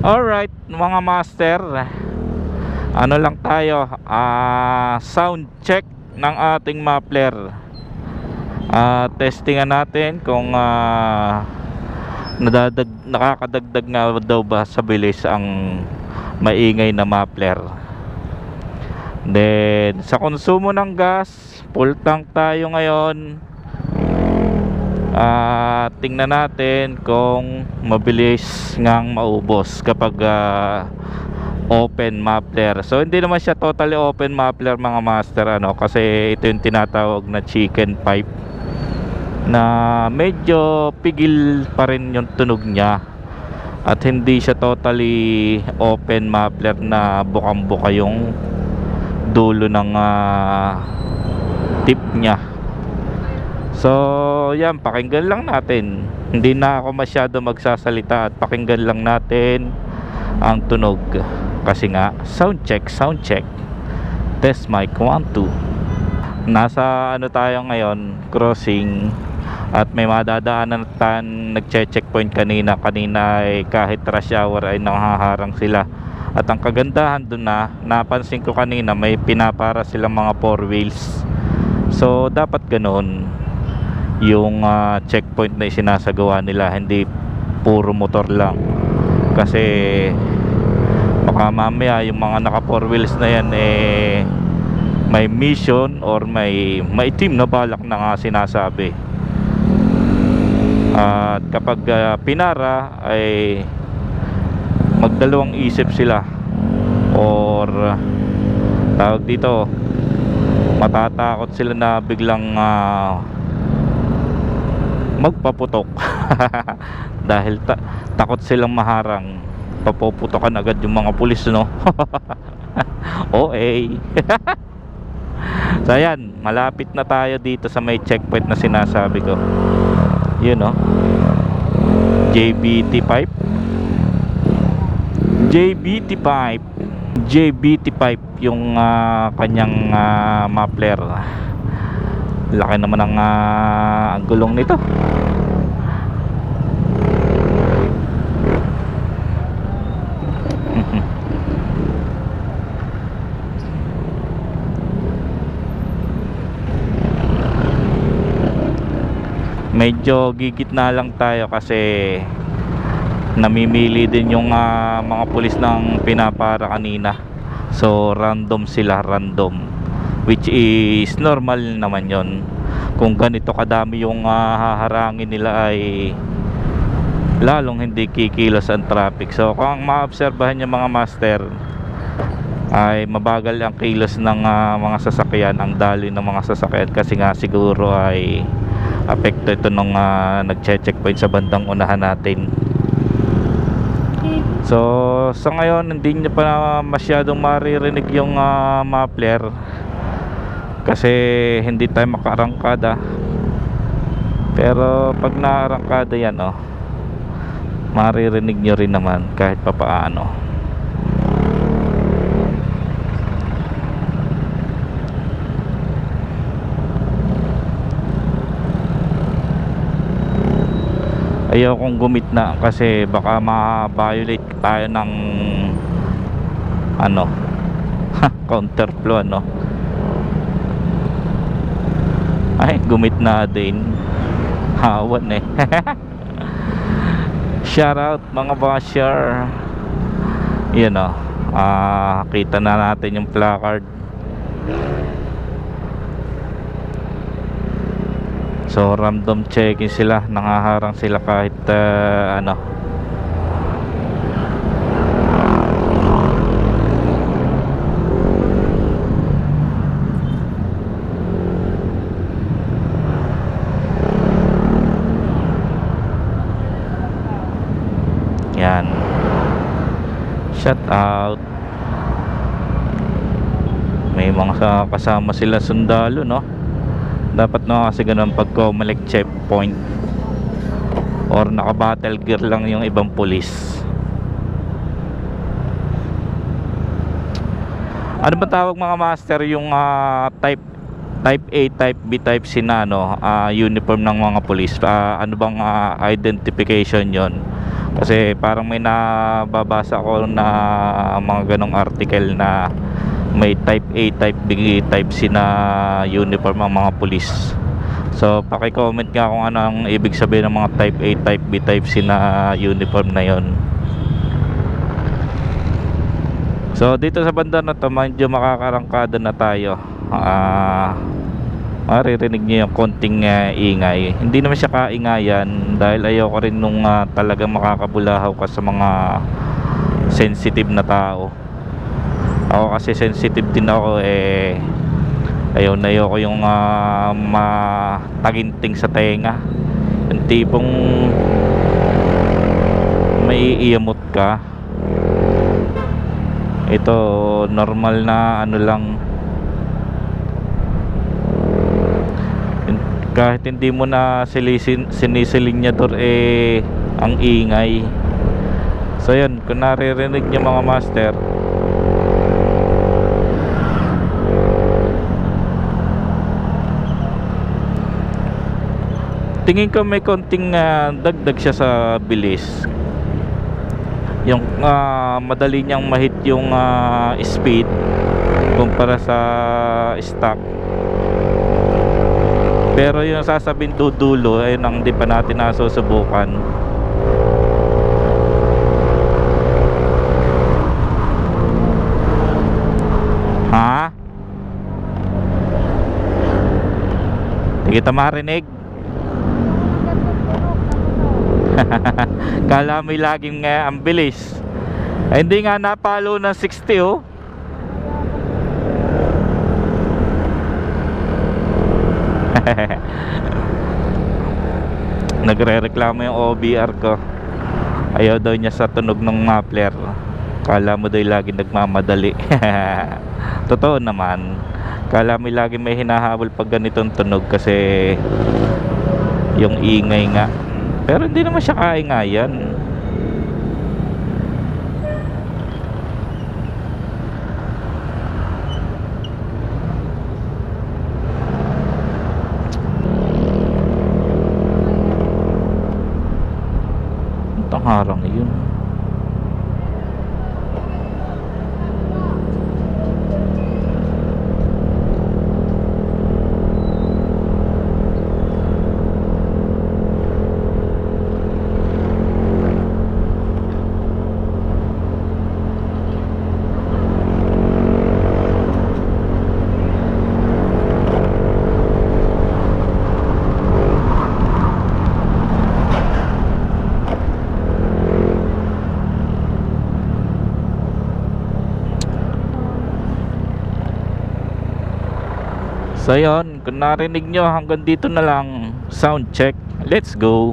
Alright mga master, ano lang tayo, sound check ng ating muffler. Testingan natin kung nakakadagdag nga daw ba sa bilis ang maingay na muffler. Then sa konsumo ng gas, full tank tayo ngayon. Tingnan natin kung mabilis ngang maubos kapag open muffler. So hindi naman siya totally open muffler mga master, kasi ito yung tinatawag na chicken pipe, na medyo pigil pa rin yung tunog niya, at hindi siya totally open muffler na bukang-buka yung dulo ng tip niya. So yan, pakinggan lang natin. Hindi na ako masyado magsasalita at pakinggan lang natin ang tunog. Kasi nga, sound check. Test mic 1, 2. Nasa tayo ngayon, crossing, at may madadaanan tayo. Nagche-checkpoint kanina ay kahit rush hour ay nakaharang sila. At ang kagandahan dun, napansin ko kanina, may pinapara silang mga 4 wheels. So dapat ganoon yung checkpoint na sinasagawa nila, hindi puro motor lang. Kasi baka mamaya yung mga naka 4 wheels na yan may mission or may team na balak na nga sinasabi. At kapag pinara ay magdalawang isip sila, or tawag dito, matatakot sila na biglang magpaputok dahil takot silang maharang. Papuputokan agad yung mga pulis, no? OA. So ayan, malapit na tayo dito sa may checkpoint na sinasabi ko. Yun, no? JBT pipe yung kanyang muffler. Laki naman ang gulong nito. Medyo gigitna lang tayo kasi namimili din yung mga pulis ng pinapara kanina. So random sila, which is normal naman yon. Kung ganito kadami yung haharangin nila ay lalong hindi kikilos ang traffic. So kung maobserbahan nyo mga master, ay mabagal ang kilos ng mga sasakyan, ang daloy ng mga sasakyan, kasi nga siguro ay apekto ito nung nagche-checkpoint sa bandang unahan natin. So sa ngayon hindi nyo pa masyadong maririnig yung muffler kasi hindi tayo makaarangkada. Pero pag naarangkada yan, maririnig nyo rin naman kahit papaano. Ayaw kong gumitna kasi baka ma-violate tayo ng counterflow, Ay, gumitna din. Hawan Shout out mga basher. Yan, kita na natin yung placard. So random checking sila, nangaharang sila kahit yan. Shout out. May mga kasama sila sundalo, dapat kasi ganun pag kumalik checkpoint or naka battle gear lang yung ibang pulis. Ano ba tawag mga master yung type A, type B, type C na uniform ng mga pulis? Ano bang identification yon Kasi parang may nababasa ko na mga ganong article na may type A, type B, type C na uniform ang mga pulis. So paki-comment nga kung ano ang ibig sabihin ng mga type A, type B, type C na uniform na yon. So dito sa banda na to, medyo makakarangkada na tayo. Maririnig niyo yung konting ingay. Hindi naman siya kaingayan dahil ayoko rin nung talagang makakabulahaw ka sa mga sensitive na tao. Ako kasi sensitive din ako ayoko yung mataginting sa tenga, yung tipong may iamot ka. Ito normal na ano lang, kahit hindi mo na sinisilinyador ang ingay. So yun, kung naririnig nyo mga master, tingin ko may konting dagdag siya sa bilis. Yung madali niyang ma-hit yung speed kumpara sa stock. Pero yung sasabihin dudulo ay nang di pa natin nasusubukan. Ha? Hindi kita marinig. Kala may laging ang bilis. Ay, hindi nga napalo ng 60 oh. Nagre-reklamo yung OBR ko. Ayaw daw niya sa tunog ng muffler. Kala mo daw laging nagmamadali. Totoo naman. Kala mo laging may hinahabol pag ganitong tunog kasi yung ingay nga. Pero hindi naman siya kaingayan. Ang harang yun. So yun, kung narinig nyo hanggang dito na lang, sound check, let's go.